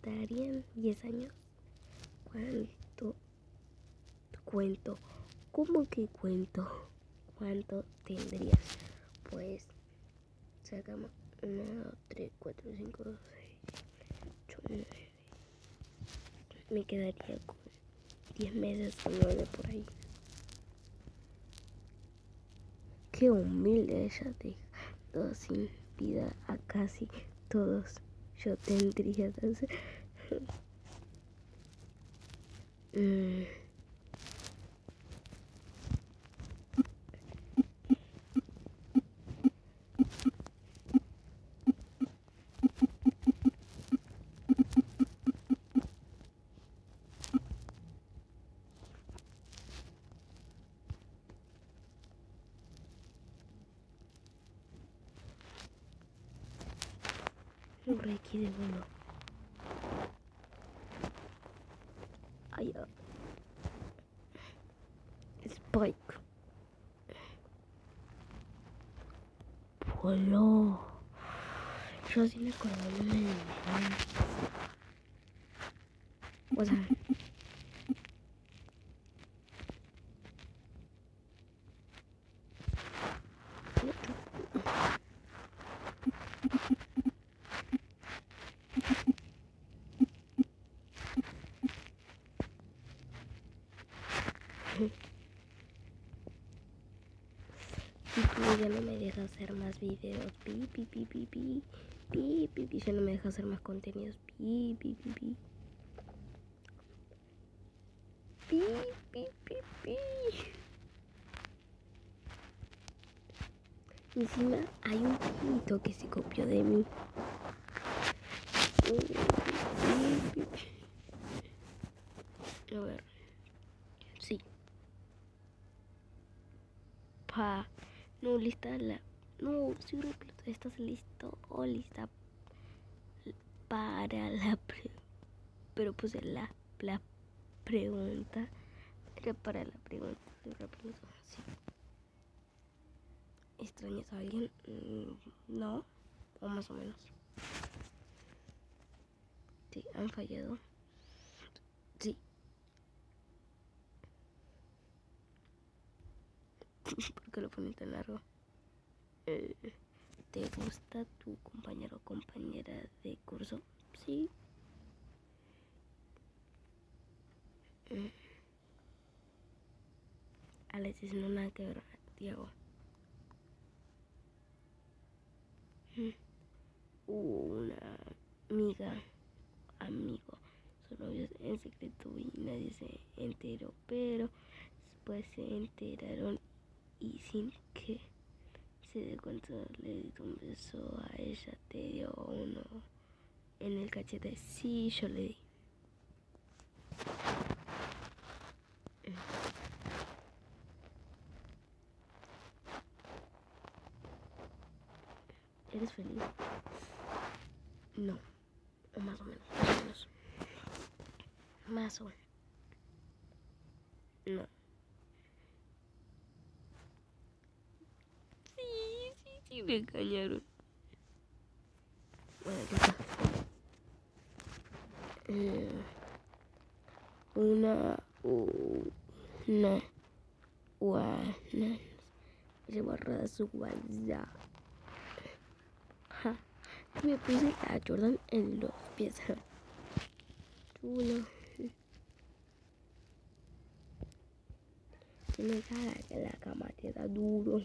gustarían 10 años? ¿Cuánto cuento? ¿Cómo que cuento? ¿Cuánto tendrías? Pues sacamos 1, 2, 3, 4, 5, 6, 8, 9. Me quedaría con 10 meses o 9 por ahí. Qué humilde, ella dejó sin vida a casi todos. Yo tendría entonces. Un reiki de vuelo. Ay, Spike. Voló. Yo sí me acuerdo de mi mamá. O sea, y tú ya no me dejas hacer más videos. Pi, pi, pi, pi, pi. Pi, pi, pi. Ya no me dejas hacer más contenidos. Pi, pi, pi, pi. Pi, pi, pi, pi. Encima hay un pito que se copió de mí. A ver. Sí. No, lista la. No, seguro que estás listo o lista para la pero puse la pregunta. Era para la pregunta. Sí. ¿Extrañas a alguien? No, o más o menos. Sí, han fallado. Sí. ¿Por qué lo ponen tan largo? ¿Te gusta tu compañero o compañera de curso? Sí. Alex dice no nada que ver, Diego. Una amigo, son novios en secreto y nadie se enteró, pero después se enteraron y sin que se dé cuenta le di un beso a ella. ¿Te dio uno en el cachete? Sí, yo le di. ¿Eres feliz? No, o más o menos, más o menos. No. Sí, me engañaron. Bueno, ya está. Una se borra su WhatsApp. Ja, me puse a Jordan en los pies. Chulo. Se me caga que la cama te da duro.